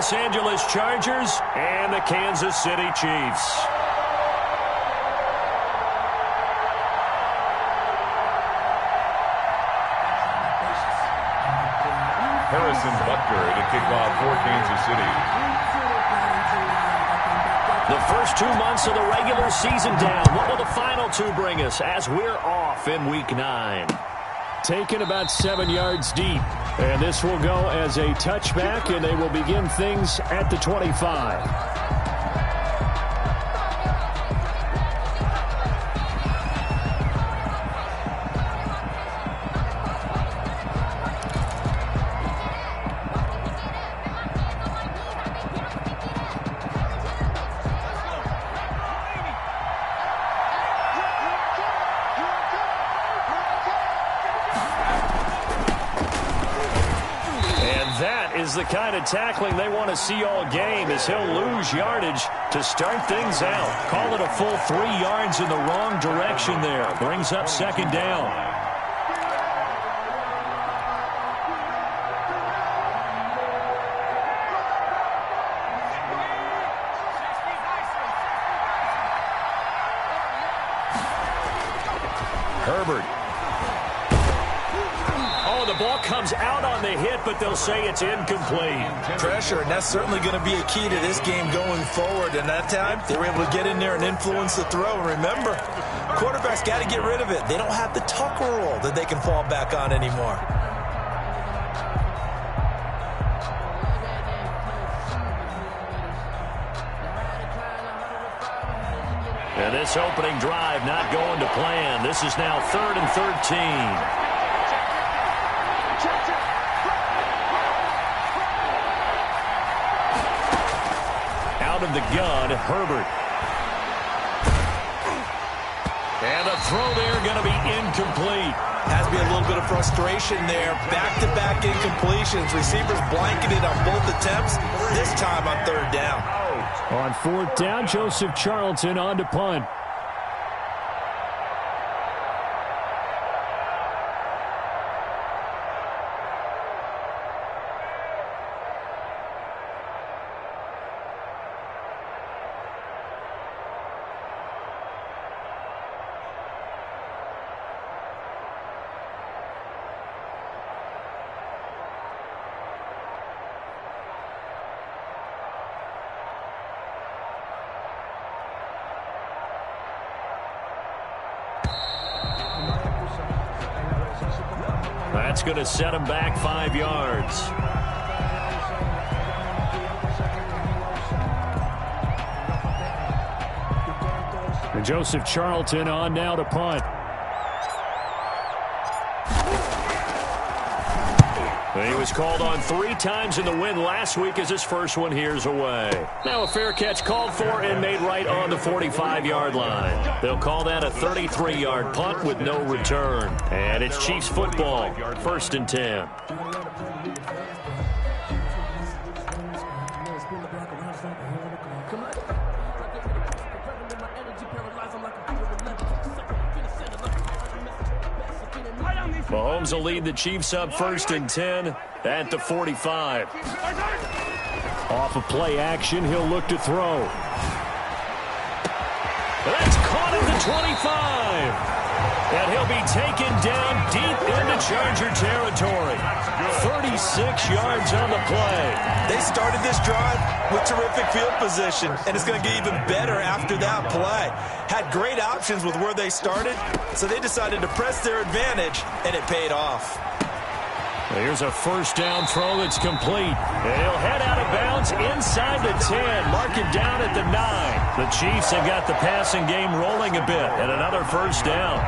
Los Angeles Chargers and the Kansas City Chiefs. Harrison Butker to kick off for Kansas City. The first 2 months of the regular season down. What will the final two bring us as we're off in Week 9? Taken about 7 yards deep. And this will go as a touchback, and they will begin things at the 25. The kind of tackling they want to see all game as he'll lose yardage to start things out. Call it a full 3 yards in the wrong direction there. Brings up second down. Herbert. The ball comes out on the hit, but they'll say it's incomplete. Pressure, and that's certainly going to be a key to this game going forward. And that time, they were able to get in there and influence the throw. And remember, quarterbacks got to get rid of it. They don't have the tucker roll that they can fall back on anymore. And this opening drive not going to plan. This is now 3rd and 13. Out of the gun, Herbert. And the throw there going to be incomplete. Has to be a little bit of frustration there. Back-to-back incompletions. Receivers blanketed on both attempts. This time on 3rd down. On 4th down, Joseph Charlton on to punt. That's going to set him back 5 yards. And Joseph Charlton on now to punt. He was called on 3 times in the win last week as his first one here's away. Now a fair catch called for and made right on the 45-yard line. They'll call that a 33-yard punt with no return. And it's Chiefs football, 1st and 10. Mahomes will lead the Chiefs up 1st and 10 at the 45. Off of play action, he'll look to throw. That's caught at the 25. And he'll be taken down deep into Charger territory. 36 yards on the play. They started this drive with terrific field position, and it's going to get even better after that play. Had great options with where they started, so they decided to press their advantage, and it paid off. Here's a 1st down throw that's complete. And he'll head out of bounds inside the 10. Mark him down at the 9. The Chiefs have got the passing game rolling a bit, and another 1st down.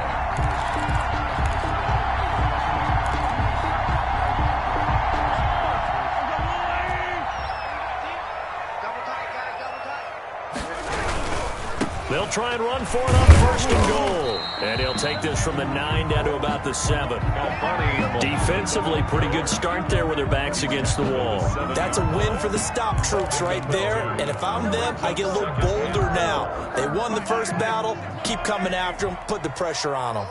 They'll try and run for it on 1st and goal. And he'll take this from the 9 down to about the 7. Defensively, pretty good start there with their backs against the wall. That's a win for the stop troops right there. And if I'm them, I get a little bolder now. They won the first battle. Keep coming after them. Put the pressure on them.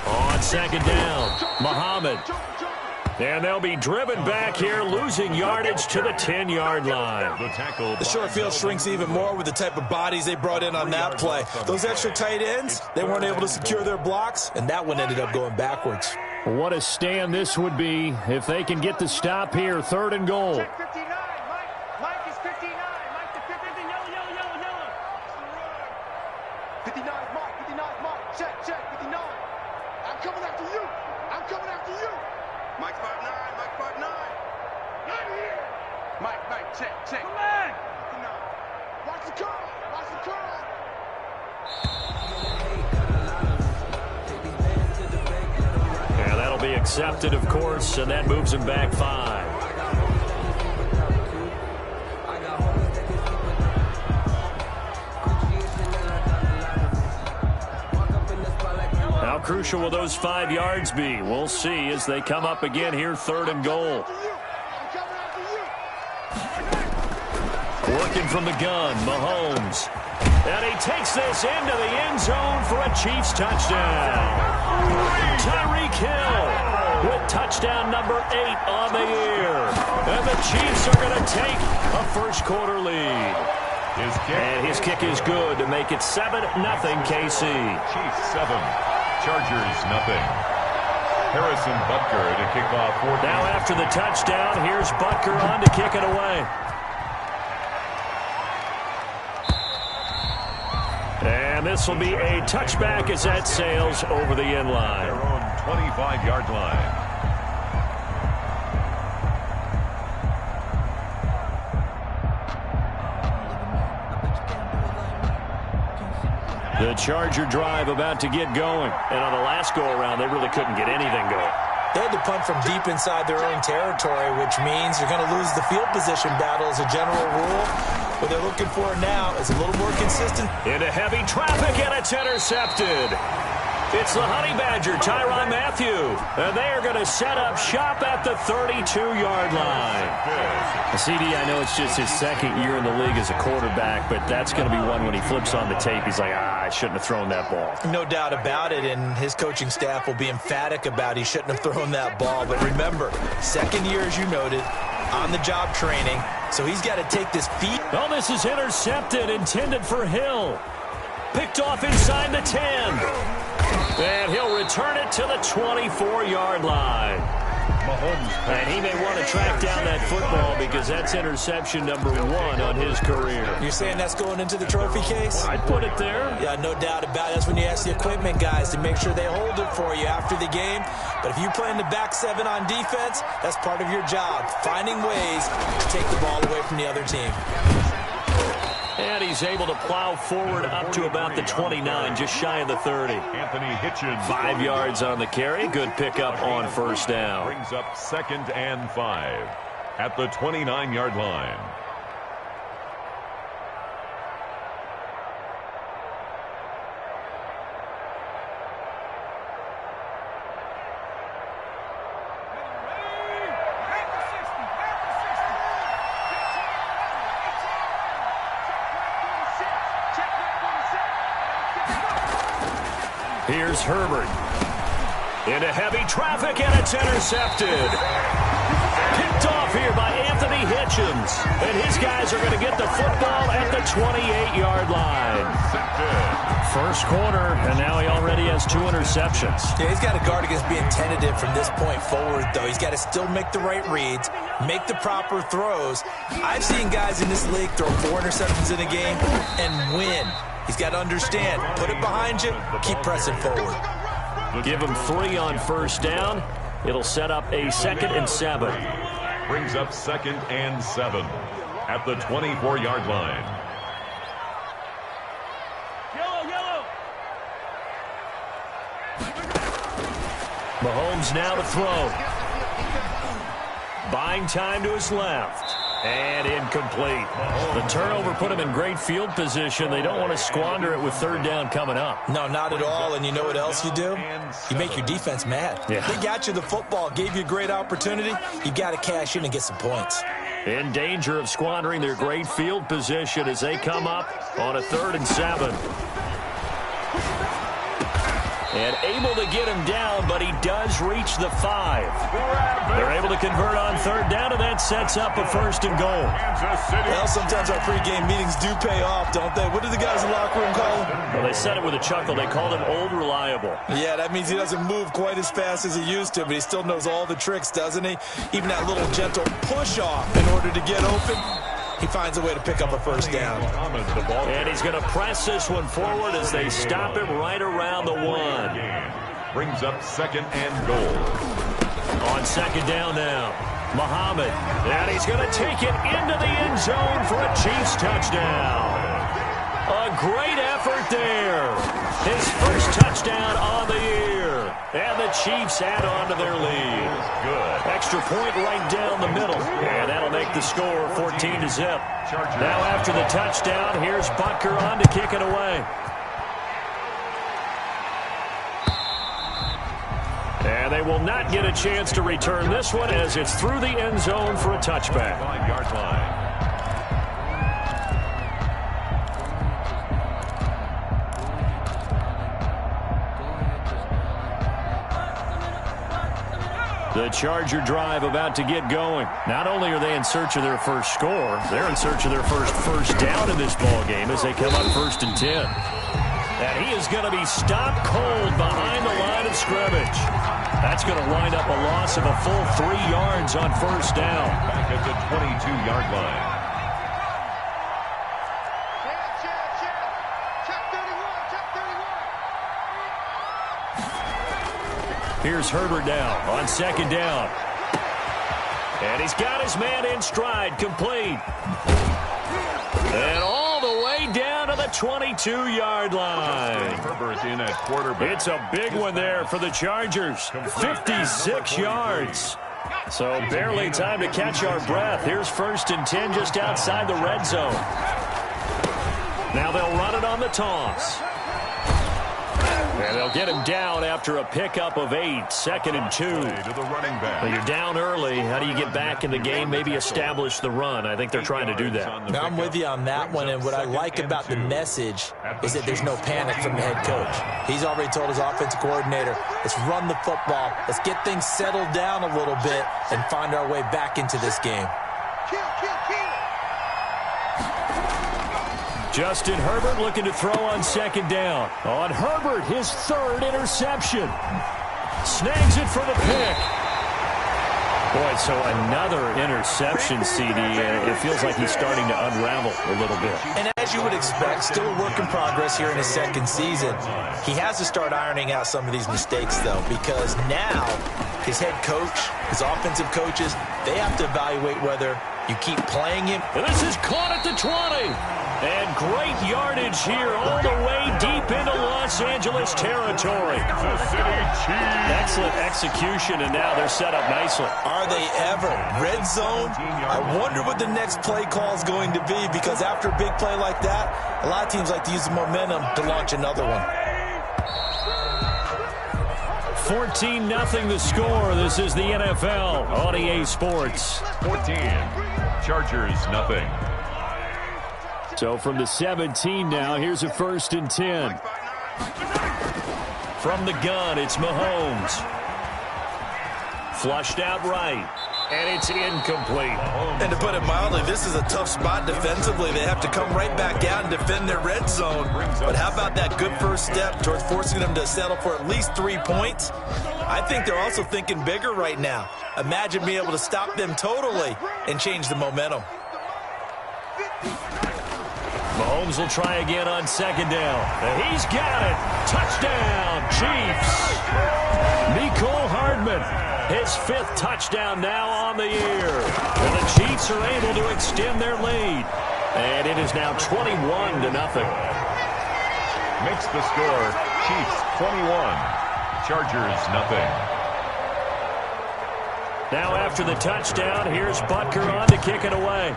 On 2nd down, Muhammad. And they'll be driven back here, losing yardage to the 10-yard line. The short field shrinks even more with the type of bodies they brought in on that play. Those extra tight ends, they weren't able to secure their blocks, and that one ended up going backwards. What a stand this would be if they can get the stop here, 3rd and goal. Check 59, Mike is 59. Mike the 59, yellow. 59 is Mike, check, 59. I'm coming after you. Mike's 5'9", Not here. Mike, check. Come on. 59. Watch the curl. Yeah, that'll be accepted, of course, and that moves him back 5. How crucial will those 5 yards be? We'll see as they come up again here, 3rd and goal. Working from the gun, Mahomes. And he takes this into the end zone for a Chiefs touchdown. Tyreek Hill with touchdown number 8 on the year. And the Chiefs are going to take a first-quarter lead. And his kick is good to make it 7-0 KC. Chiefs 7, Chargers 0. Harrison Butker to kick off 14. Now after the touchdown, here's Butker on to kick it away. And this will be a touchback as that sails over the end line. Their own 25-yard line. The Charger drive about to get going. And on the last go-around, they really couldn't get anything going. They had to punt from deep inside their own territory, which means you're going to lose the field position battle as a general rule. What they're looking for now is a little more consistent. Into heavy traffic, and it's intercepted. It's the Honey Badger, Tyrann Mathieu. And they are going to set up shop at the 32-yard line. CD, I know it's just his 2nd year in the league as a quarterback, but that's going to be one when he flips on the tape. He's like, I shouldn't have thrown that ball. No doubt about it, and his coaching staff will be emphatic about he shouldn't have thrown that ball. But remember, 2nd year, as you noted, on-the-job training, so he's got to take this feet. Oh, this is intercepted, intended for Hill. Picked off inside the 10. And he'll return it to the 24-yard line. And he may want to track down that football because that's interception number 1 on his career. You're saying that's going into the trophy case? I'd put it there. Yeah, no doubt about it. That's when you ask the equipment guys to make sure they hold it for you after the game. But if you play in the back 7 on defense, that's part of your job, finding ways to take the ball away from the other team. And he's able to plow forward up to about the 29, just shy of the 30. Anthony Hitchens. 5 yards on the carry. Good pickup on first down. Brings up 2nd and 5 at the 29-yard line. Here's Herbert. Into heavy traffic, and it's intercepted. Picked off here by Anthony Hitchens. And his guys are going to get the football at the 28-yard line. First quarter, and now he already has 2 interceptions. Yeah, he's got to guard against being tentative from this point forward, though. He's got to still make the right reads, make the proper throws. I've seen guys in this league throw 4 interceptions in a game and win. He's got to understand, put it behind you, keep pressing forward. Give him 3 on first down. It'll set up a 2nd and 7. Brings up 2nd and 7 at the 24-yard line. Yellow. Mahomes now to throw. Buying time to his left. And incomplete. The turnover put him in great field position. They don't want to squander it with 3rd down coming up. No, not at all. And you know what else you do? You make your defense mad. Yeah. They got you the football, gave you a great opportunity. You got to cash in and get some points. In danger of squandering their great field position as they come up on a 3rd and 7. And able to get him down, but he does reach the 5. They're convert on third down, and that sets up a 1st and goal. Well, sometimes our pregame meetings do pay off, don't they? What do the guys in the locker room call him? Well, they said it with a chuckle. They called him Old Reliable. Yeah, that means he doesn't move quite as fast as he used to, but he still knows all the tricks, doesn't he? Even that little gentle push-off in order to get open. He finds a way to pick up a 1st down. And he's going to press this one forward as they stop him right around the 1. Brings up 2nd and goal. On 2nd down now, Muhammad. And he's going to take it into the end zone for a Chiefs touchdown. A great effort there. His first touchdown on the year. And the Chiefs add on to their lead. Good. Extra point right down the middle. And that'll make the score 14-0. Now after the touchdown, here's Butker on to kick it away. And they will not get a chance to return this one as it's through the end zone for a touchback. 5-yard line. The Charger drive about to get going. Not only are they in search of their first score, they're in search of their first down in this ball game as they come up 1st and 10. And he is going to be stopped cold behind the line of scrimmage. That's going to wind up a loss of a full 3 yards on 1st down. Back at the 22-yard line. Here's Herbert now on 2nd down. And he's got his man in stride, complete. And all the way down to the 22-yard line. Herbert in at quarterback. It's a big one there for the Chargers. 56 yards. So barely time to catch our breath. Here's 1st and 10 just outside the red zone. Now they'll run it on the toss. And they'll get him down after a pickup of 8, 2nd and 2. To the running back. Well, you're down early. How do you get back in the game? Maybe establish the run. I think they're trying to do that. Now, I'm with you on that one, and what I like about the message is that there's no panic from the head coach. He's already told his offensive coordinator, let's run the football, let's get things settled down a little bit and find our way back into this game. Justin Herbert looking to throw on 2nd down. On Herbert, his 3rd interception. Snags it for the pick. Boy, so another interception, CD. It feels like he's starting to unravel a little bit. And as you would expect, still a work in progress here in his 2nd season. He has to start ironing out some of these mistakes, though, because now his head coach, his offensive coaches, they have to evaluate whether you keep playing him. And this is caught at the 20. And great yardage here all the way deep into Los Angeles territory. Excellent execution, and now they're set up nicely. Are they ever? Red zone? I wonder what the next play call is going to be, because after a big play like that, a lot of teams like to use the momentum to launch another one. 14-0 the score. This is the NFL on EA Sports. 14. Chargers, nothing. So from the 17 now, here's a 1st and 10. From the gun, it's Mahomes. Flushed out right. And it's incomplete. And to put it mildly, this is a tough spot defensively. They have to come right back out and defend their red zone. But how about that good first step towards forcing them to settle for at least 3 points? I think they're also thinking bigger right now. Imagine being able to stop them totally and change the momentum. Mahomes will try again on 2nd down. And he's got it. Touchdown, Chiefs. Mecole Hardman, his 5th touchdown now on the year. And the Chiefs are able to extend their lead. And it is now 21-0. Makes the score Chiefs 21. Chargers, nothing. Now after the touchdown, here's Butker on to kick it away.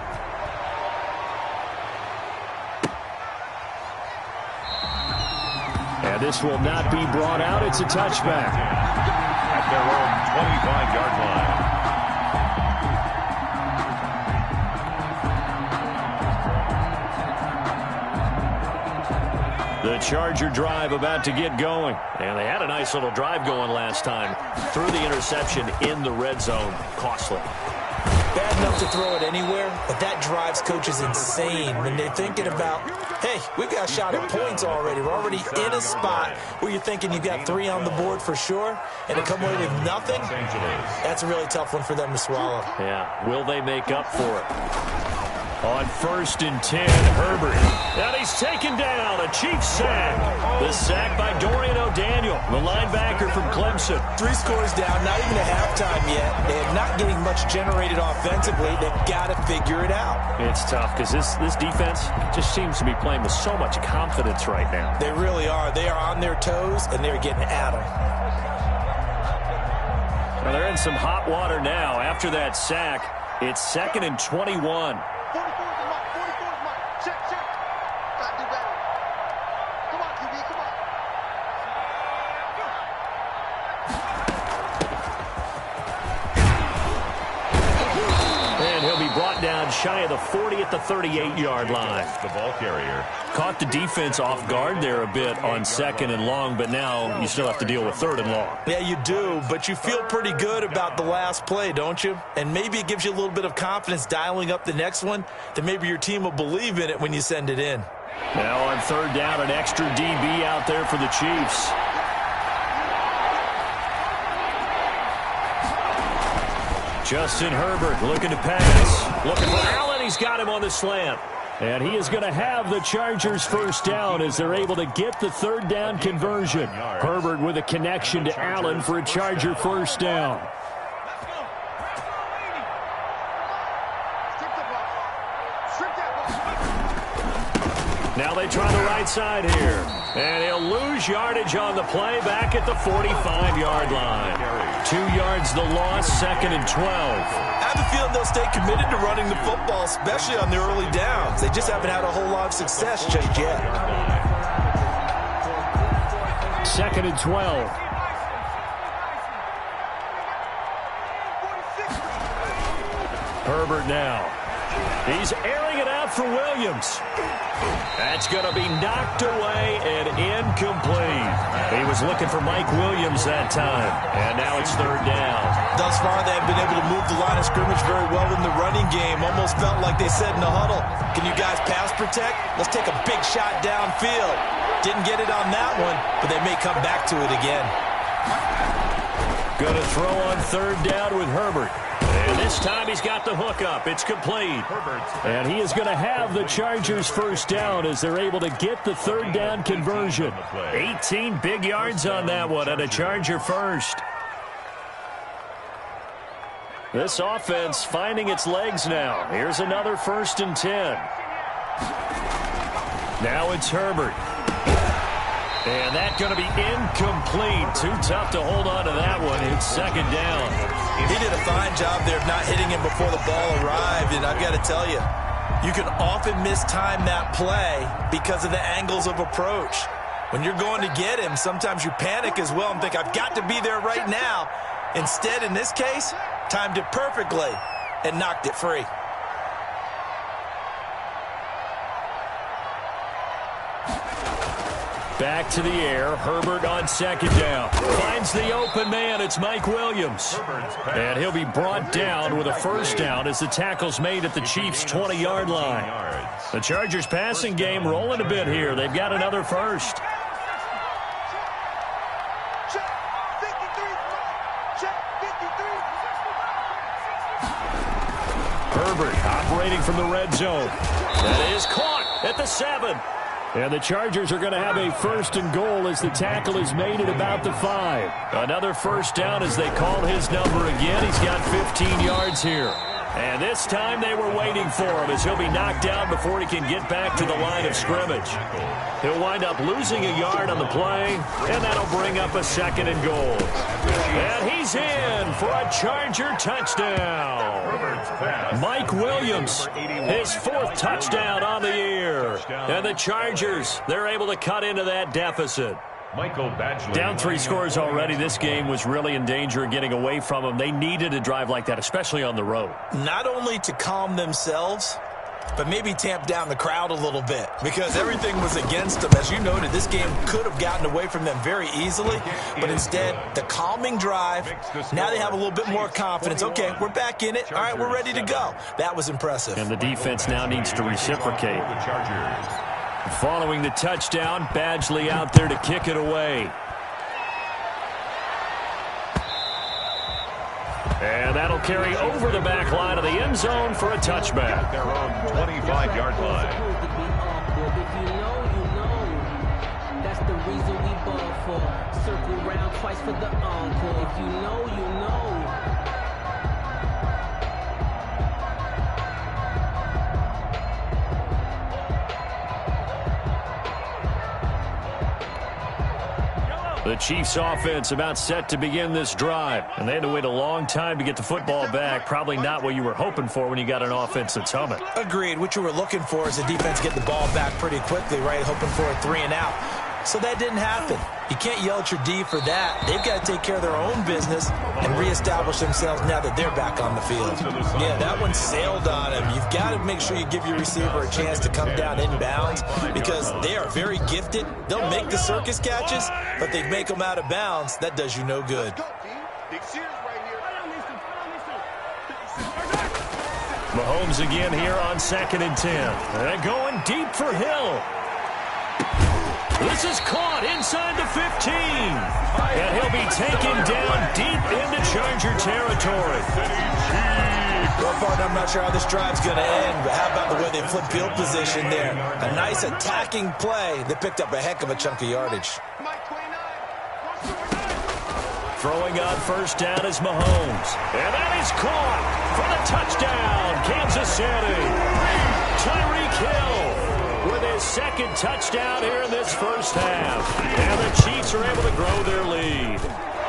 And this will not be brought out. It's a touchback. At their own 25-yard line. The Charger drive about to get going. And they had a nice little drive going last time. Threw the interception in the red zone. Costly. Bad enough to throw it anywhere, but that drives coaches insane when they're thinking about, hey, we've got a shot at points already. We're already in a spot where you're thinking you've got 3 on the board for sure, and to come away with nothing, that's a really tough one for them to swallow. Yeah, will they make up for it? On 1st and 10, Herbert. And he's taken down. A Chiefs sack. The sack by Dorian O'Daniel, the linebacker from Clemson. 3 scores down, not even at halftime yet. They are not getting much generated offensively. They've got to figure it out. It's tough because this defense just seems to be playing with so much confidence right now. They really are. They are on their toes, and they're getting at them. Well, they're in some hot water now. After that sack, it's 2nd and 21. 44 is mine. 44 is mine. Check. Gotta do better. Come on, QB, come on. And he'll be brought down shy of the 40 at the 38-yard line. The ball carrier. Caught the defense off guard there a bit on 2nd and long, but now you still have to deal with 3rd and long. Yeah, you do, but you feel pretty good about the last play, don't you? And maybe it gives you a little bit of confidence dialing up the next one, that maybe your team will believe in it when you send it in. Now on 3rd down, an extra DB out there for the Chiefs. Justin Herbert looking to pass. Looking for Allen. He's got him on the slant. And he is going to have the Chargers 1st down as they're able to get the 3rd down conversion. Herbert with a connection to Allen for a Charger 1st down. Now they try the right side here. And he'll lose yardage on the play back at the 45-yard line. 2 yards the loss, 2nd and 12. I have a feeling they'll stay committed to running the football, especially on the early downs. They just haven't had a whole lot of success just yet. 2nd and 12. Herbert now. He's airing it out for Williams. That's going to be knocked away and incomplete. He was looking for Mike Williams that time. And now it's 3rd down. Thus far, they have been able to move the line of scrimmage very well in the running game. Almost felt like they said in the huddle, can you guys pass protect? Let's take a big shot downfield. Didn't get it on that one, but they may come back to it again. Going to throw on 3rd down with Herbert. And this time he's got the hook up. It's complete. And he is going to have the Chargers 1st down as they're able to get the 3rd down conversion. 18 big yards on that one and a Charger 1st. This offense finding its legs now. Here's another 1st and 10. Now it's Herbert. And that's going to be incomplete. Too tough to hold on to that one. It's 2nd down. He did a fine job there of not hitting him before the ball arrived, and I've got to tell you, you can often mistime that play because of the angles of approach. When you're going to get him, sometimes you panic as well and think, I've got to be there right now. Instead, in this case, timed it perfectly and knocked it free. Back to the air. Herbert on 2nd down. Finds the open man. It's Mike Williams. And he'll be brought down with a 1st down as the tackle's made at the Chiefs' 20-yard line. The Chargers passing game rolling a bit here. They've got another 1st. Check. 53 is mine. Check. 53. Herbert operating from the red zone. That is caught at the 7. And the Chargers are going to have a 1st and goal as the tackle is made at about the 5. Another 1st down as they call his number again. He's got 15 yards here. And this time they were waiting for him as he'll be knocked down before he can get back to the line of scrimmage. He'll wind up losing a yard on the play, and that'll bring up a 2nd and goal. And he's in for a Charger touchdown. Mike Williams, his 4th touchdown on the year. And the Chargers, they're able to cut into that deficit. Down 3 scores already. This game was really in danger of getting away from them. They needed a drive like that, especially on the road. Not only to calm themselves, but maybe tamp down the crowd a little bit because everything was against them. As you noted, this game could have gotten away from them very easily, but instead, the calming drive, now they have a little bit more confidence. Okay, we're back in it. All right, we're ready to go. That was impressive. And the defense now needs to reciprocate. Following the touchdown, Badgley out there to kick it away. And that'll carry over the back line of the end zone for a touchback. Their own 25-yard line. If you know, you know. That's the reason we ball for. Circle round twice for the encore. If you know, you know. The Chiefs offense about set to begin this drive. And they had to wait a long time to get the football back. Probably not what you were hoping for when you got an offense that's humming. Agreed. What you were looking for is the defense get the ball back pretty quickly, right? Hoping for a 3 and out. So that didn't happen. You can't yell at your D for that. They've got to take care of their own business and reestablish themselves now that they're back on the field. Yeah, that one sailed on him. You've got to make sure you give your receiver a chance to come down inbounds because they are very gifted. They'll make the circus catches, but they make them out of bounds. That does you no good. Mahomes again here on 2nd and 10. And going deep for Hill. This is caught inside the 15. And he'll be taken down deep into Charger territory. So far, I'm not sure how this drive's going to end, but how about the way they flip field position there? A nice attacking play that picked up a heck of a chunk of yardage. Throwing on first down is Mahomes. And that is caught for the touchdown, Kansas City. Tyreek Hill with his second touchdown here in this first half. And the Chiefs are able to grow their lead.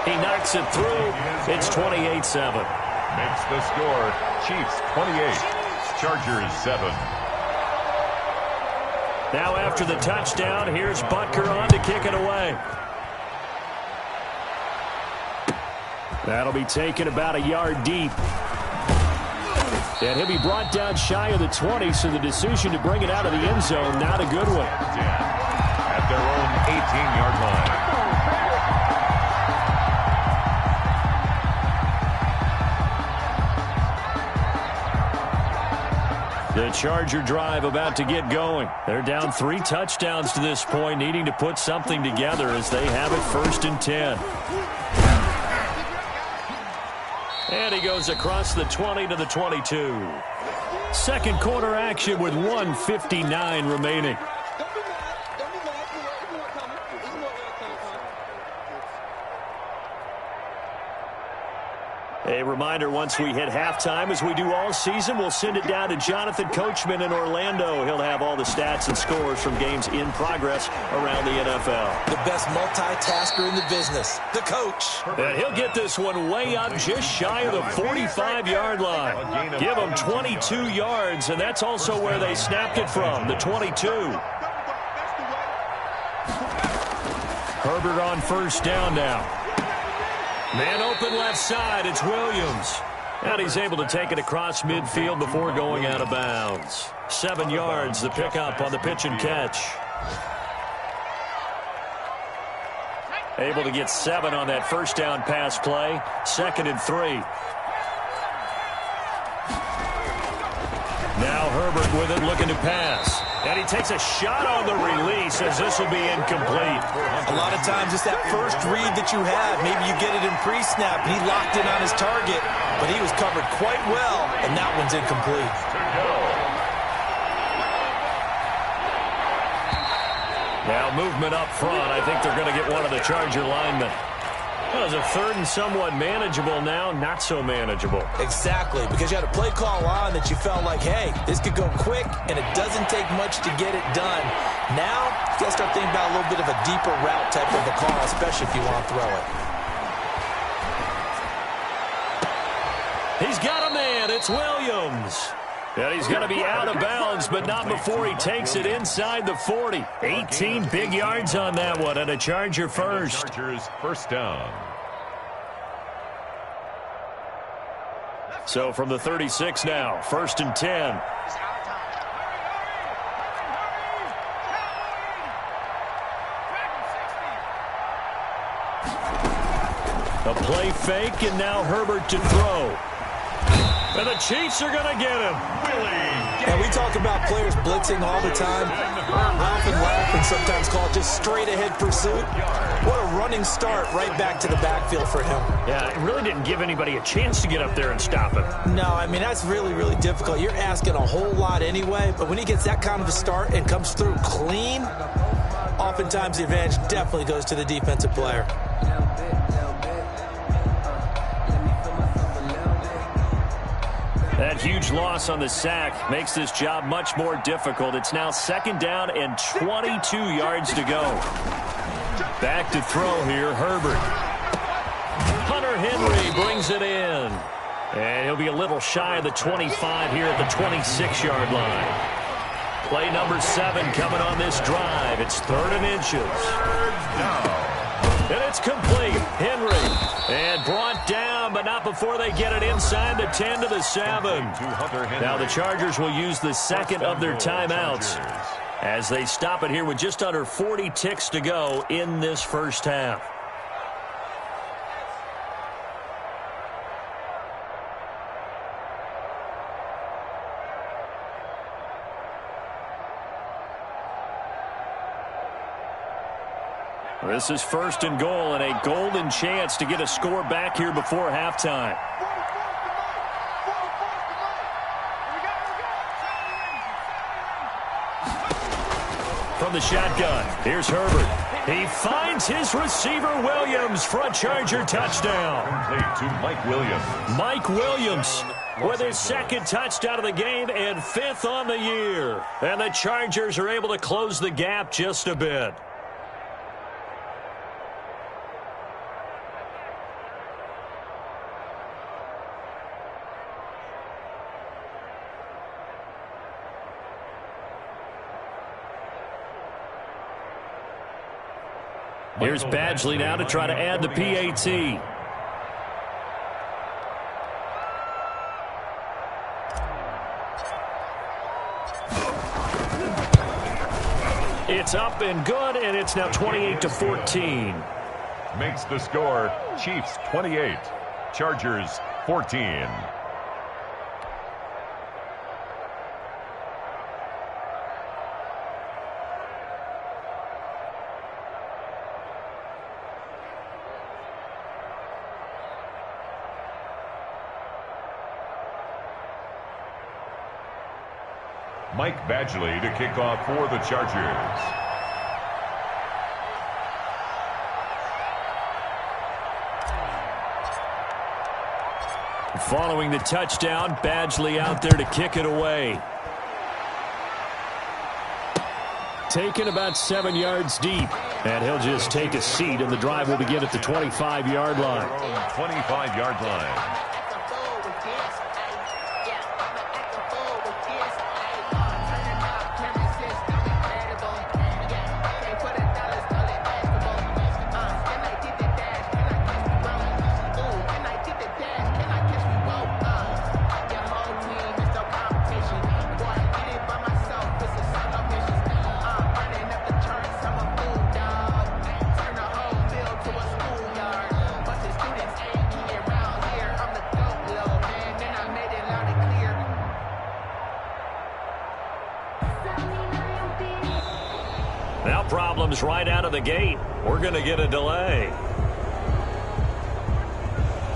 He knocks it through. It's 28-7. Makes the score Chiefs 28, Chargers 7. Now after the touchdown, here's Butker on to kick it away. That'll be taken about a yard deep. And he'll be brought down shy of the 20, so the decision to bring it out of the end zone, not a good one. At their own 18-yard line. The Charger drive about to get going. They're down 3 touchdowns to this point, needing to put something together as they have it 1st and 10. And he goes across the 20 to the 22. Second quarter action with 1:59 remaining. A reminder, once we hit halftime, as we do all season, we'll send it down to Jonathan Coachman in Orlando. He'll have all the stats and scores from games in progress around the NFL. The best multitasker in the business, the coach. And he'll get this one way up just shy of the 45-yard line. Give them 22 yards, and that's also where they snapped it from, the 22. Herbert on first down now. Man open left side, it's Williams. And he's able to take it across midfield before going out of bounds. 7 yards, the pickup on the pitch and catch. Able to get 7 on that first down pass play. 2nd and 3. Now Herbert with it, looking to pass. And he takes a shot on the release as this will be incomplete. A lot of times it's that first read that you have. Maybe you get it in pre-snap, and he locked in on his target, but he was covered quite well, and that one's incomplete. Now movement up front. I think they're going to get one of the Charger linemen. Well, it's a 3rd and somewhat manageable now, not so manageable. Exactly, because you had a play call on that you felt like, hey, this could go quick, and it doesn't take much to get it done. Now, you got to start thinking about a little bit of a deeper route type of a call, especially if you want to throw it. He's got a man. It's Williams. And he's going to be out of bounds, but not before he takes it inside the 40. 18 big yards on that one, and a Charger first. Chargers first down. So from the 36 now, 1st and 10. A play fake, and now Herbert to throw. And the Chiefs are going to get him. And we talk about players blitzing all the time. Ralph and laugh and sometimes call it just straight-ahead pursuit. What a running start right back to the backfield for him. Yeah, it really didn't give anybody a chance to get up there and stop him. No, I mean, that's really, really difficult. You're asking a whole lot anyway, but when he gets that kind of a start and comes through clean, oftentimes the advantage definitely goes to the defensive player. That huge loss on the sack makes this job much more difficult. It's now 2nd down and 22 yards to go. Back to throw here, Herbert. Hunter Henry brings it in. And he'll be a little shy of the 25 here at the 26-yard line. Play number 7 coming on this drive. It's 3rd and inches. And it's complete. Henry. And brought down, but not before they get it inside the 10 to the 7. Now the Chargers will use the 2nd of their timeouts as they stop it here with just under 40 ticks to go in this first half. This is 1st and goal and a golden chance to get a score back here before halftime. From the shotgun, here's Herbert. He finds his receiver, Williams, for a Charger touchdown. Complete to Mike Williams. Mike Williams with his 2nd touchdown of the game and 5th on the year. And the Chargers are able to close the gap just a bit. Here's Badgley now to try to add the PAT. It's up and good, and it's now 28-14. Makes the score Chiefs 28, Chargers 14. Mike Badgley to kick off for the Chargers. Following the touchdown, Badgley out there to kick it away. Taken about 7 yards deep. And he'll just take a seat, and the drive will begin at the 25-yard line. 25-yard line. Now problems right out of the gate. We're going to get a delay.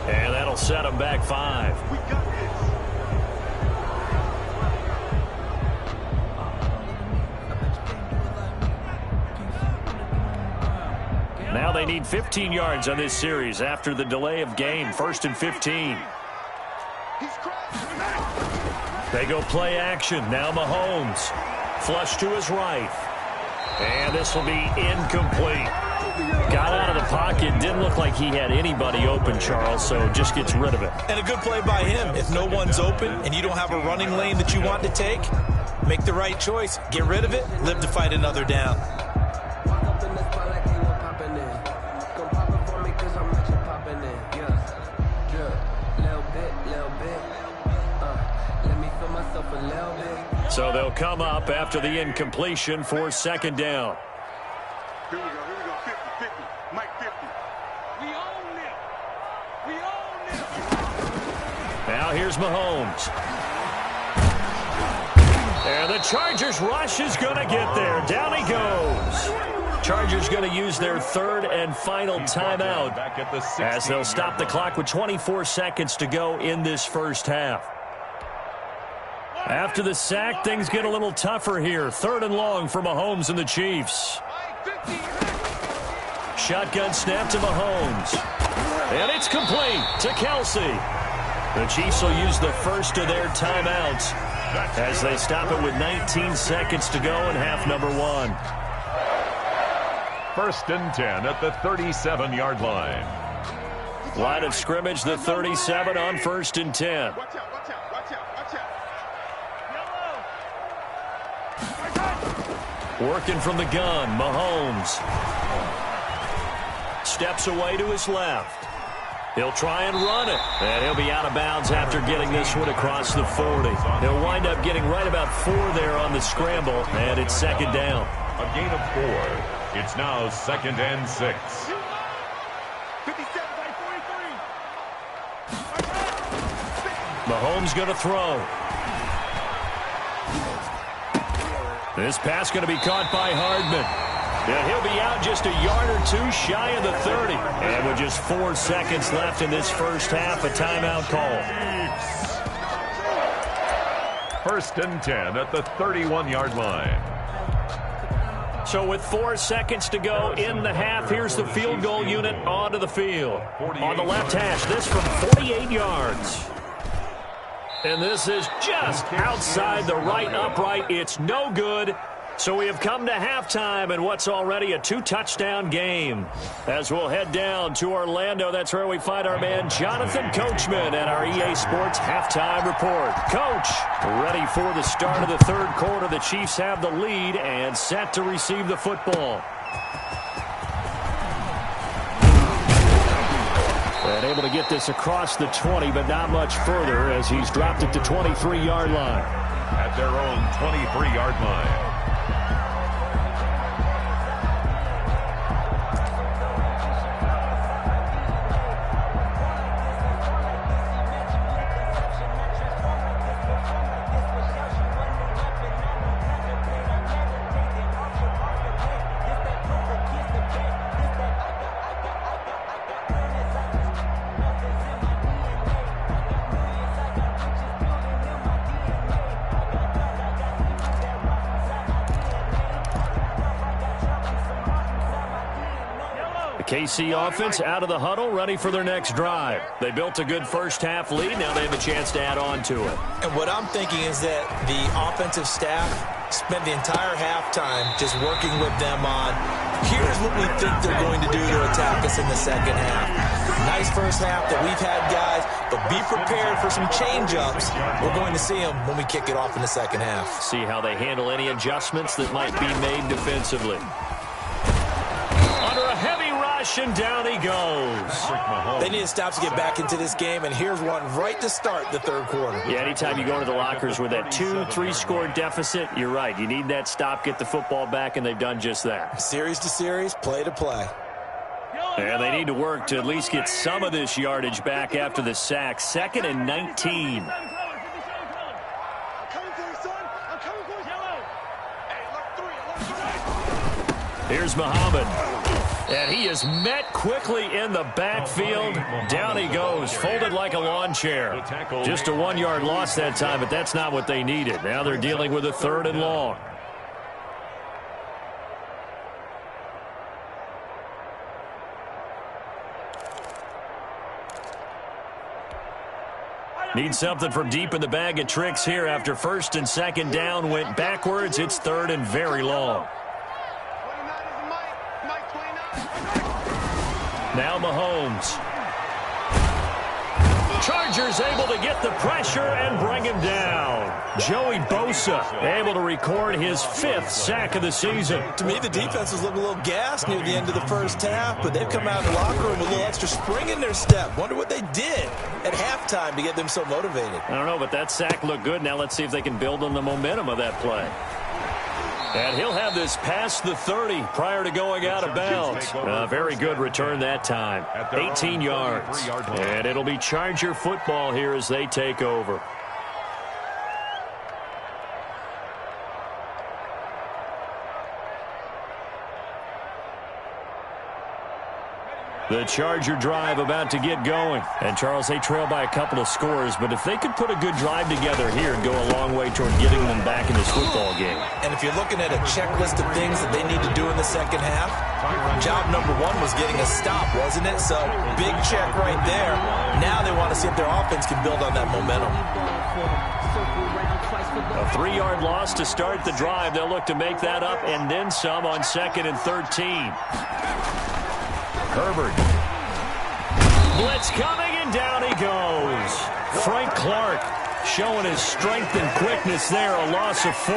And that'll set them back 5. We got this. Now they need 15 yards on this series after the delay of game. 1st and 15. They go play action. Now Mahomes. Flush to his right. And this will be incomplete. Got out of the pocket. Didn't look like he had anybody open, Charles, so just gets rid of it. And a good play by him. If no one's open and you don't have a running lane that you want to take, make the right choice. Get rid of it. Live to fight another down. So they'll come up after the incompletion for 2nd down. Here we go, 50, Mike 50. We own it. Now here's Mahomes. And the Chargers rush is going to get there. Down he goes. Chargers going to use their third and final timeout as they'll stop the clock with 24 seconds to go in this first half. After the sack, things get a little tougher here. Third and long for Mahomes and the Chiefs. Shotgun snap to Mahomes. And it's complete to Kelsey. The Chiefs will use the first of their timeouts as they stop it with 19 seconds to go in half number one. First and 10 at the 37-yard line. Line of scrimmage, the 37 on first and 10. Working from the gun, Mahomes. Steps away to his left. He'll try and run it. And he'll be out of bounds after getting this one across the 40. He'll wind up getting right about 4 there on the scramble, and it's second down. A gain of 4. It's now second and 6. Mahomes going to throw. This pass going to be caught by Hardman. And he'll be out just a yard or 2 shy of the 30. And with just 4 seconds left in this first half, a timeout call. First and 10 at the 31-yard line. So with 4 seconds to go in the half, here's the field goal unit onto the field. On the left hash, this from 48 yards. And this is just outside the right upright. It's no good. So we have come to halftime in what's already a 2-touchdown game. As we'll head down to Orlando, that's where we find our man Jonathan Coachman at our EA Sports Halftime Report. Coach, ready for the start of the third quarter. The Chiefs have the lead and set to receive the football. And able to get this across the 20, but not much further as he's dropped it to 23-yard line. At their own 23-yard line. KC offense out of the huddle, ready for their next drive. They built a good first-half lead. Now they have a chance to add on to it. And what I'm thinking is that the offensive staff spent the entire halftime just working with them on, here's what we think they're going to do to attack us in the second half. Nice first half that we've had, guys, but be prepared for some change-ups. We're going to see them when we kick it off in the second half. See how they handle any adjustments that might be made defensively. Under a heavy rush, and down he goes. They need to stop to get back into this game, and here's one right to start the third quarter. Yeah, anytime you go into the lockers with that 2-3 score deficit, you're right. You need that stop, get the football back, and they've done just that. Series to series, play to play. And they need to work to at least get some of this yardage back after the sack. 2nd and 19. Here's Muhammad. And he is met quickly in the backfield. Down he goes, folded like a lawn chair. Just a 1-yard loss that time, but that's not what they needed. Now they're dealing with a 3rd and long. Need something from deep in the bag of tricks here after 1st and 2nd down went backwards. It's 3rd and very long. Now Mahomes. Chargers able to get the pressure and bring him down. Joey Bosa able to record his 5th sack of the season. To me, the defense was looking a little gassed near the end of the first half, but they've come out in the locker room with a little extra spring in their step. Wonder what they did at halftime to get them so motivated. I don't know, but that sack looked good. Now let's see if they can build on the momentum of that play. And he'll have this past the 30 prior to going out of bounds. Very good return that time. 18 yards. And it'll be Charger football here as they take over. The Charger drive about to get going. And, Charles, they trail by a couple of scores, but if they could put a good drive together here and go a long way toward getting them back in this football game. And if you're looking at a checklist of things that they need to do in the second half, job number one was getting a stop, wasn't it? So, big check right there. Now they want to see if their offense can build on that momentum. A 3-yard loss to start the drive. They'll look to make that up and then some on 2nd and 13. Herbert. Blitz coming, and down he goes. Frank Clark showing his strength and quickness there, a loss of 4.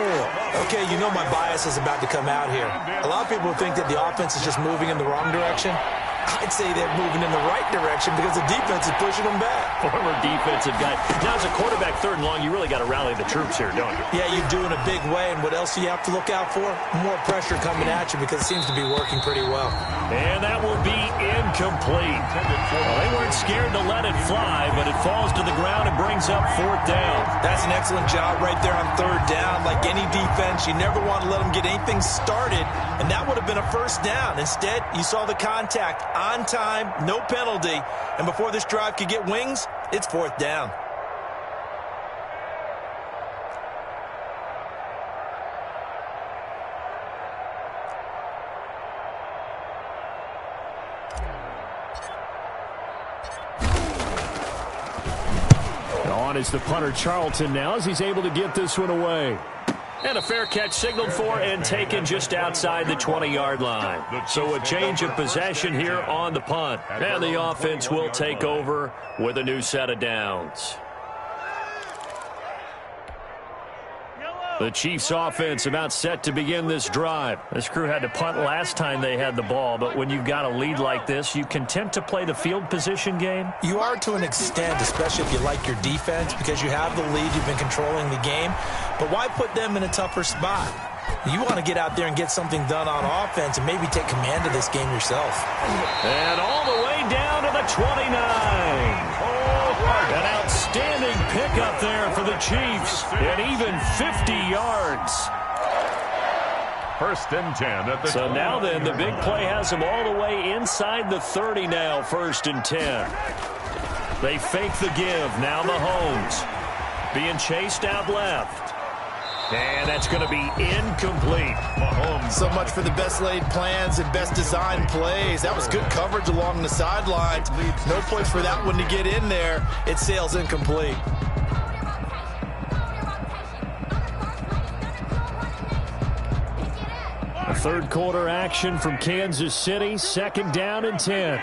Okay, you know my bias is about to come out here. A lot of people think that the offense is just moving in the wrong direction. I'd say they're moving in the right direction because the defense is pushing them back. Former defensive guy. Now, as a quarterback, 3rd and long, you really got to rally the troops here, don't you? Yeah, you do in a big way. And what else do you have to look out for? More pressure coming at you because it seems to be working pretty well. And that will be incomplete. Well, they weren't scared to let it fly, but it falls to the ground and brings up 4th down. That's an excellent job right there on 3rd down. Like any defense, you never want to let them get anything started, and that would have been a 1st down. Instead, you saw the contact on time, no penalty, and before this drive could get wings, it's 4th down. On is the punter Charlton now as he's able to get this one away. And a fair catch signaled for and taken just outside the 20-yard line. So a change of possession here on the punt. And the offense will take over with a new set of downs. The Chiefs offense about set to begin this drive. This crew had to punt last time they had the ball, but when you've got a lead like this, you content to play the field position game? You are to an extent, especially if you like your defense, because you have the lead, you've been controlling the game. But why put them in a tougher spot? You want to get out there and get something done on offense and maybe take command of this game yourself. And all the way down to the 29. An outstanding pickup there for the Chiefs. And even 50 yards. 1st and 10 at the So now then, the big play has them all the way inside the 30 now, 1st and 10. They fake the give. Now Mahomes being chased out left. And that's going to be incomplete. Mahomes. So much for the best laid plans and best designed plays. That was good coverage along the sidelines. No place for that one to get in there. It sails incomplete. A 3rd quarter action from Kansas City. 2nd down and 10.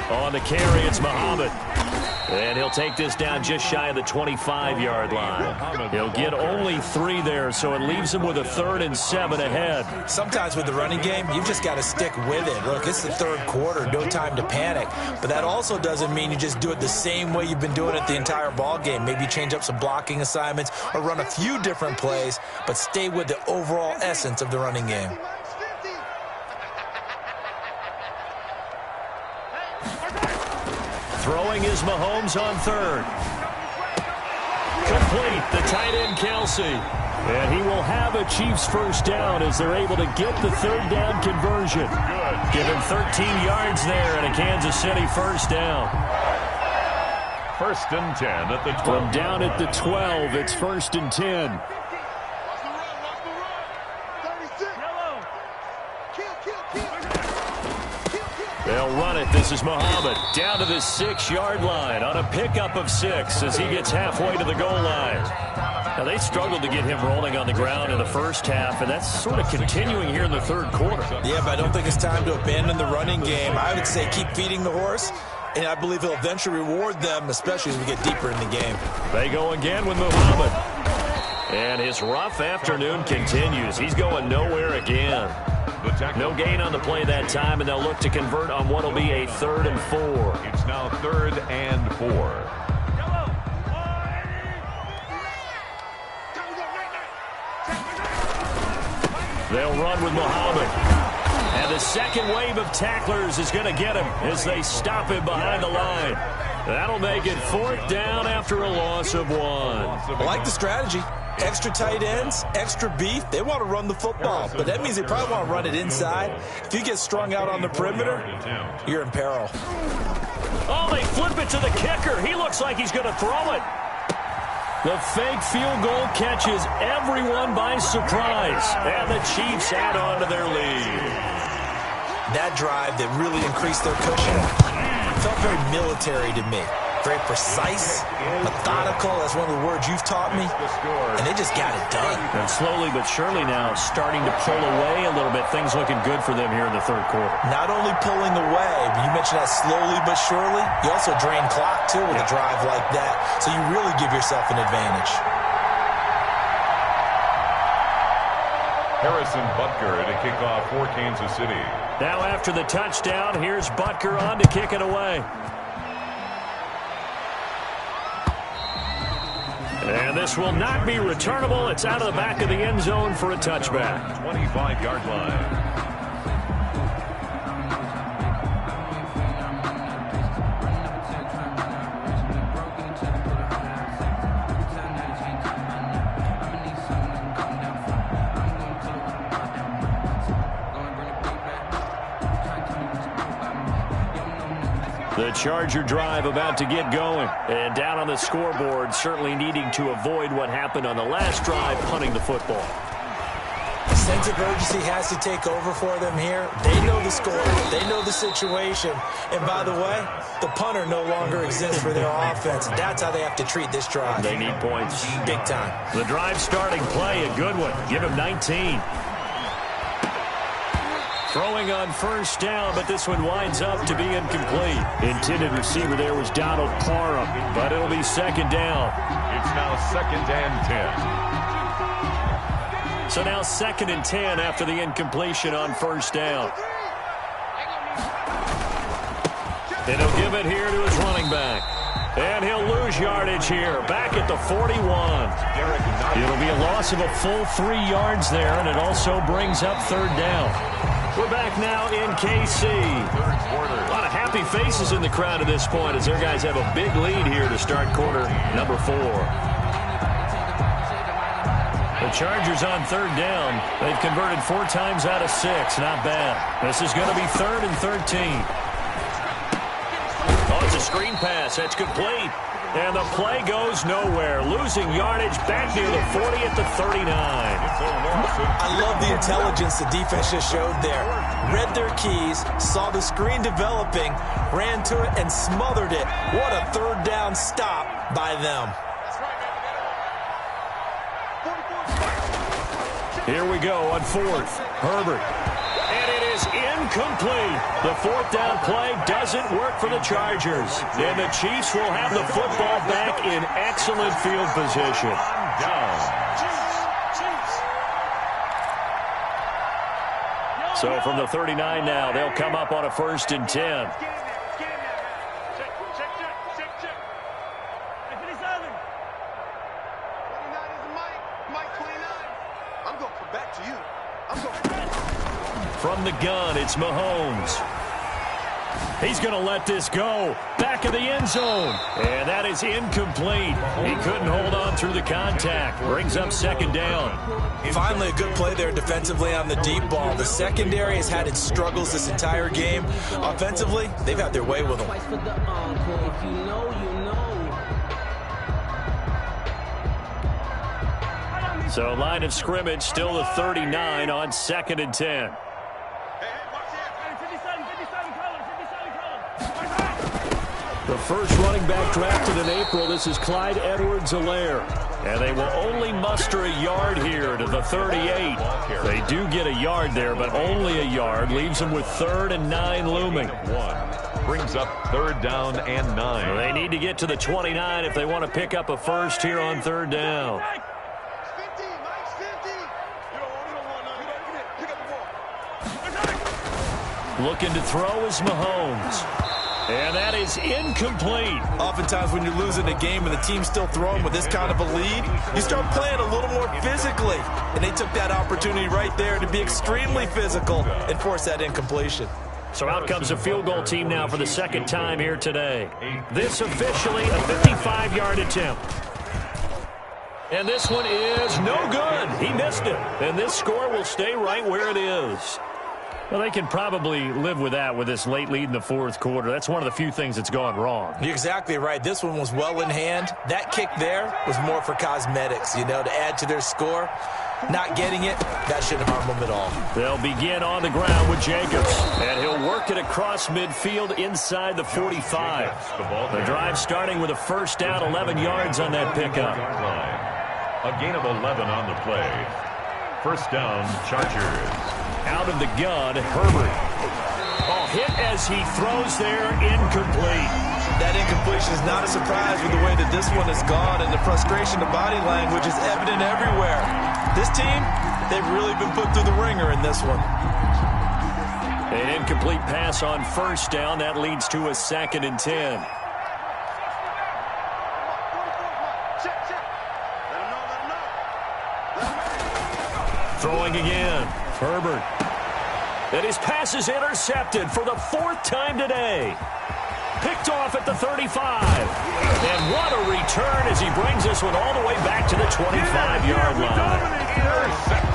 On the carry, it's Muhammad. And he'll take this down just shy of the 25-yard line. He'll get only 3 there, so it leaves him with a 3rd and 7 ahead. Sometimes with the running game, you've just got to stick with it. Look, it's the 3rd quarter, no time to panic. But that also doesn't mean you just do it the same way you've been doing it the entire ball game. Maybe change up some blocking assignments or run a few different plays, but stay with the overall essence of the running game. Throwing is Mahomes on 3rd. Complete, the tight end Kelsey. And he will have a Chiefs 1st down as they're able to get the 3rd down conversion. Good. Give him 13 yards there and a Kansas City 1st down. 1st and 10 at the 12. From down at the 12, it's 1st and 10. They'll run it. This is Muhammad down to the 6-yard line on a pickup of 6 as he gets halfway to the goal line. Now, they struggled to get him rolling on the ground in the 1st half, and that's sort of continuing here in the 3rd quarter. Yeah, but I don't think it's time to abandon the running game. I would say keep feeding the horse, and I believe he'll eventually reward them, especially as we get deeper in the game. They go again with Muhammad. And his rough afternoon continues. He's going nowhere again. No gain on the play that time, and they'll look to convert on what will be a 3rd and 4. It's now 3rd and 4. They'll run with Muhammad. And the second wave of tacklers is going to get him as they stop him behind the line. That'll make it 4th down after a loss of 1. I like the strategy. Extra tight ends, extra beef. They want to run the football, but that means they probably want to run it inside. If you get strung out on the perimeter, you're in peril. Oh, they flip it to the kicker. He looks like he's going to throw it. The fake field goal catches everyone by surprise, and the Chiefs add on to their lead. That drive that really increased their cushion felt very military to me. Very precise, methodical. That's one of the words you've taught me. And they just got it done. And slowly but surely now starting to pull away a little bit. Things looking good for them here in the 3rd quarter. Not only pulling away, but you mentioned that slowly but surely. You also drain clock, too, with a drive like that. So you really give yourself an advantage. Harrison Butker to kick off for Kansas City. Now after the touchdown, here's Butker on to kick it away. And this will not be returnable. It's out of the back of the end zone for a touchback. 25-yard line. The Charger drive about to get going. And down on the scoreboard, certainly needing to avoid what happened on the last drive, punting the football. A sense of urgency has to take over for them here. They know the score. They know the situation. And by the way, the punter no longer exists for their offense. That's how they have to treat this drive. They need points. Big time. The drive starting play, a good one. Give him 19. Throwing on 1st down, but this one winds up to be incomplete. Intended receiver there was Donald Parham, but it'll be 2nd down. It's now 2nd and 10. So now 2nd and 10 after the incompletion on 1st down. And he'll give it here to his running back. And he'll lose yardage here, back at the 41. It'll be a loss of a full 3 yards there, and it also brings up 3rd down. We're back now in KC. A lot of happy faces in the crowd at this point as their guys have a big lead here to start quarter number 4. The Chargers on 3rd down. They've converted 4 times out of 6. Not bad. This is going to be 3rd and 13. Oh, it's a screen pass. That's complete. And the play goes nowhere. Losing yardage back near the 40 at the 39. I love the intelligence the defense just showed there. Read their keys, saw the screen developing, ran to it, and smothered it. What a 3rd down stop by them. Here we go on 4th. Herbert. And it is incomplete. The 4th down play doesn't work for the Chargers. And the Chiefs will have the football back in excellent field position. So from the 39 now, they'll come up on a 1st and 10. From the gun, it's Mahomes. He's going to let this go. Back of the end zone. And that is incomplete. He couldn't hold on through the contact. Brings up 2nd down. Finally, a good play there defensively on the deep ball. The secondary has had its struggles this entire game. Offensively, they've had their way with them. So line of scrimmage still the 39 on 2nd and 10. The first running back drafted in April, this is Clyde Edwards-Helaire. And they will only muster a yard here to the 38. They do get a yard there, but only a yard. Leaves them with 3rd and 9 looming. Brings up 3rd down and 9. They need to get to the 29 if they want to pick up a first here on 3rd down. Looking to throw is Mahomes. And that is incomplete. Oftentimes when you're losing a game and the team's still throwing with this kind of a lead, you start playing a little more physically. And they took that opportunity right there to be extremely physical and force that incompletion. So out comes a field goal team now for the second time here today. This officially a 55-yard attempt. And this one is no good. He missed it. And this score will stay right where it is. Well, they can probably live with that with this late lead in the fourth quarter. That's one of the few things that's gone wrong. You're exactly right. This one was well in hand. That kick there was more for cosmetics, to add to their score. Not getting it, that shouldn't harm them at all. They'll begin on the ground with Jacobs. And he'll work it across midfield inside the 45. The drive starting with a first down, 11 yards on that pickup. A gain of 11 on the play. First down, Chargers. Out of the gun, Herbert. Oh, hit as he throws there, incomplete. That incompletion is not a surprise with the way that this one has gone, and the frustration of body language is evident everywhere. This team, they've really been put through the ringer in this one. An incomplete pass on first down. That leads to a 2nd and 10. Throwing again. Herbert. And his pass is intercepted for the 4th time today. Picked off at the 35. And what a return as he brings this one all the way back to the 25-yard line.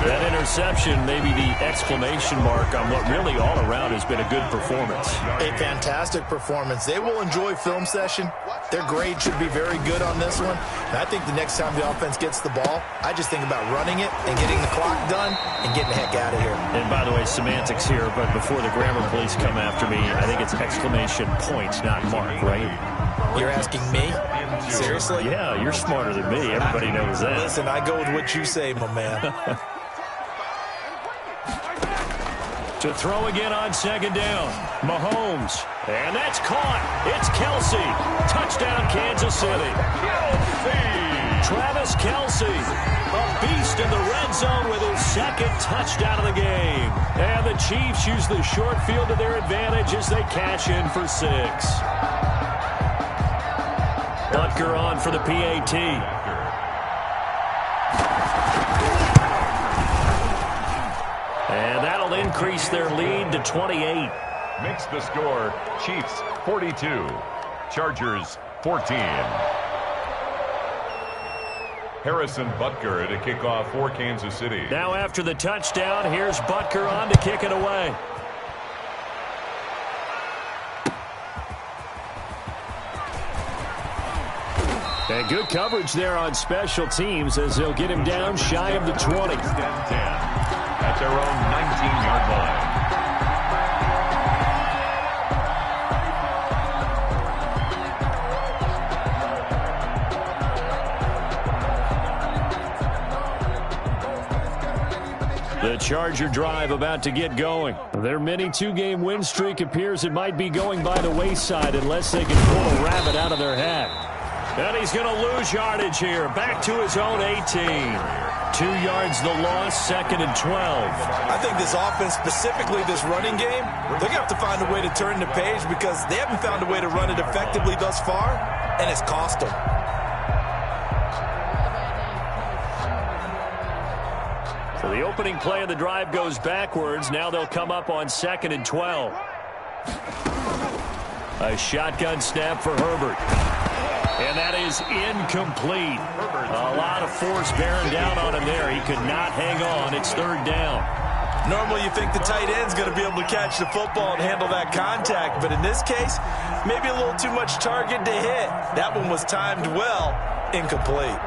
That interception may be the exclamation mark on what really all around has been a good performance. A fantastic performance. They will enjoy film session. Their grade should be very good on this one. And I think the next time the offense gets the ball, I just think about running it and getting the clock done and getting the heck out of here. And by the way, semantics here, but before the grammar police come after me, I think it's exclamation point, not mark, right? You're asking me? Seriously? Yeah, you're smarter than me. Everybody knows that. Listen, I go with what you say, my man. To throw again on 2nd down. Mahomes. And that's caught. It's Kelsey. Touchdown, Kansas City. Travis Kelsey, a beast in the red zone with his 2nd touchdown of the game. And the Chiefs use the short field to their advantage as they cash in for 6. Butker on for the PAT. And that'll increase their lead to 28. Makes the score Chiefs 42, Chargers 14. Harrison Butker to kick off for Kansas City. Now after the touchdown, here's Butker on to kick it away. And good coverage there on special teams as they'll get him down shy of the 20. At their own 19-yard line. The Charger drive about to get going. Their mini 2-game win streak appears it might be going by the wayside unless they can pull a rabbit out of their hat. And he's going to lose yardage here. Back to his own 18. 2 yards the loss, 2nd and 12. I think this offense, specifically this running game, they're going to have to find a way to turn the page because they haven't found a way to run it effectively thus far, and it's cost them. So the opening play of the drive goes backwards. Now they'll come up on 2nd and 12. A shotgun snap for Herbert. And that is incomplete. A lot of force bearing down on him there. He could not hang on. It's 3rd down. Normally you think the tight end's going to be able to catch the football and handle that contact, but in this case, maybe a little too much target to hit. That one was timed well, incomplete.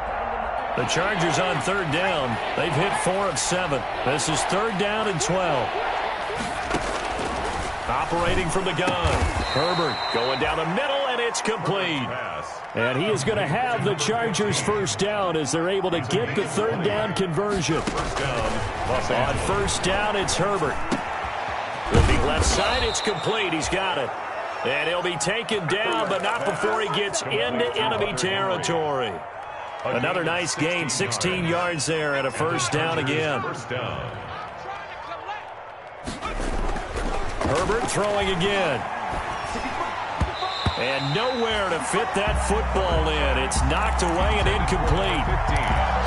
The Chargers on 3rd down. They've hit 4 of 7. This is 3rd down and 12. Operating from the gun. Herbert going down the middle, and it's complete. And he is going to have the Chargers first down as they're able to get the 3rd down conversion. On 1st down, it's Herbert. Looking left side, it's complete. He's got it. And he'll be taken down, but not before he gets into enemy territory. Another nice gain, 16 yards there, and a 1st down again. Herbert throwing again. And nowhere to fit that football in. It's knocked away and incomplete.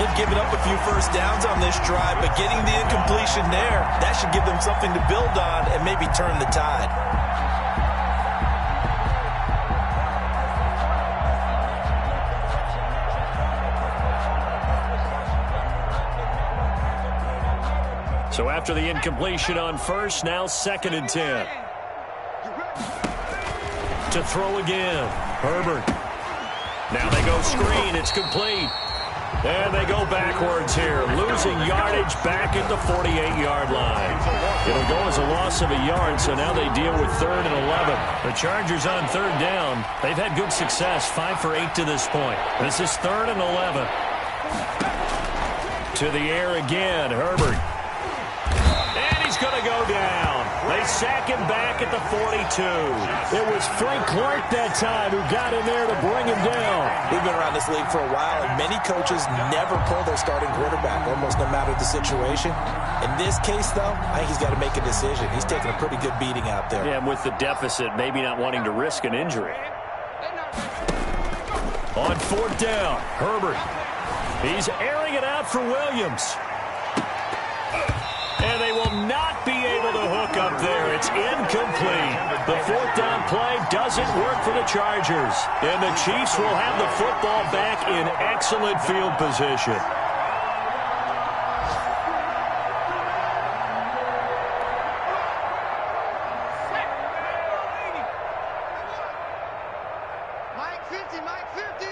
They've given up a few first downs on this drive, but getting the incompletion there, that should give them something to build on and maybe turn the tide. So after the incompletion on first, now 2nd and 10. To throw again, Herbert. Now they go screen, it's complete. And they go backwards here, losing yardage back at the 48-yard line. It'll go as a loss of a yard, so now they deal with 3rd and 11. The Chargers on 3rd down. They've had good success, 5 for 8 to this point. This is 3rd and 11. To the air again, Herbert. Going to go down. They sack him back at the 42. It was Frank Clark that time who got in there to bring him down. We've been around this league for a while, and many coaches never pull their starting quarterback, almost no matter the situation. In this case, though, I think he's got to make a decision. He's taking a pretty good beating out there. Yeah, and with the deficit, maybe not wanting to risk an injury. On 4th down, Herbert. He's airing it out for Williams. And they will not be able to hook up there. It's incomplete. The 4th down play doesn't work for the Chargers. And the Chiefs will have the football back in excellent field position. Mike 50, Mike 50.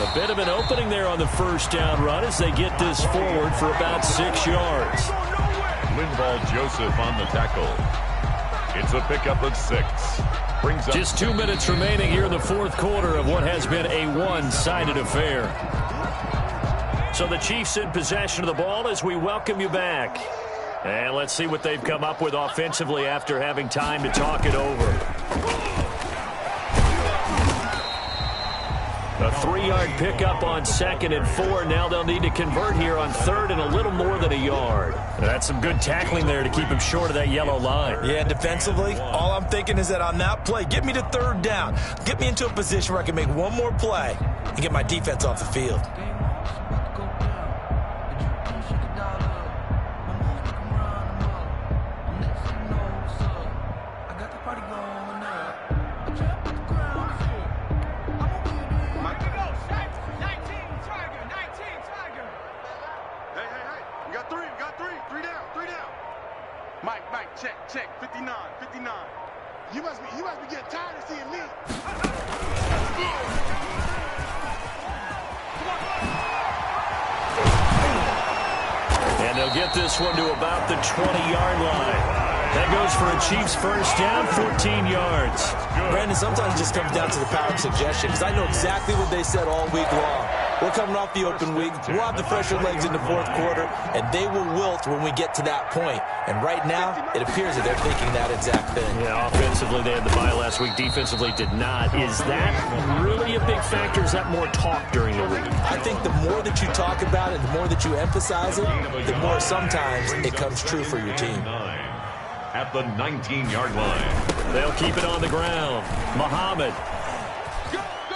A bit of an opening there on the 1st down run as they get this forward for about 6 yards. Linval Joseph on the tackle. It's a pickup of 6. Brings up just 2 minutes remaining here in the 4th quarter of what has been a one-sided affair. So the Chiefs in possession of the ball as we welcome you back. And let's see what they've come up with offensively after having time to talk it over. A 3-yard pickup on 2nd and 4. Now they'll need to convert here on 3rd and a little more than a yard. That's some good tackling there to keep him short of that yellow line. Yeah, defensively, all I'm thinking is that on that play, get me to 3rd down. Get me into a position where I can make one more play and get my defense off the field. Check, 59. You must be getting tired of seeing me. And they'll get this one to about the 20-yard line. That goes for a Chiefs 1st down, 14 yards. Brandon, sometimes it just comes down to the power of suggestion, because I know exactly what they said all week long. We're coming off the open week. We'll have the fresher legs in the 4th quarter, and they will wilt when we get to that point. And right now, it appears that they're thinking that exact thing. Yeah, offensively, they had the bye last week. Defensively, did not. Is that really a big factor? Is that more talk during the week? I think the more that you talk about it, the more that you emphasize it, the more sometimes it comes true for your team. At the 19-yard line. They'll keep it on the ground. Muhammad.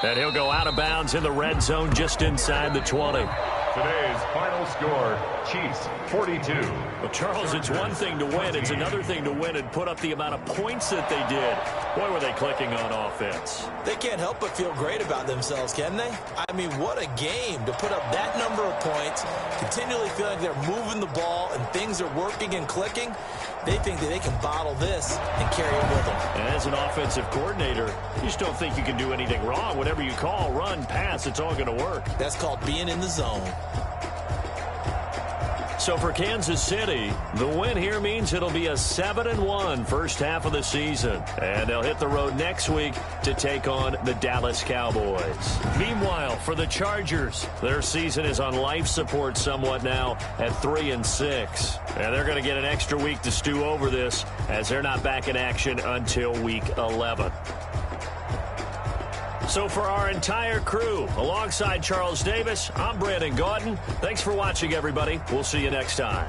And he'll go out of bounds in the red zone just inside the 20. Today's final score, Chiefs 42. Well, Charles, it's one thing to win. It's another thing to win and put up the amount of points that they did. Boy, were they clicking on offense. They can't help but feel great about themselves, can they? I mean, what a game to put up that number of points, continually feeling like they're moving the ball and things are working and clicking. They think that they can bottle this and carry it with them. And as an offensive coordinator, you just don't think you can do anything wrong. Whatever you call, run, pass, it's all going to work. That's called being in the zone. So for Kansas City, the win here means it'll be a 7-1 first half of the season. And they'll hit the road next week to take on the Dallas Cowboys. Meanwhile, for the Chargers, their season is on life support somewhat now at 3-6. And they're going to get an extra week to stew over this as they're not back in action until week 11. So for our entire crew, alongside Charles Davis, I'm Brandon Gaudin. Thanks for watching, everybody. We'll see you next time.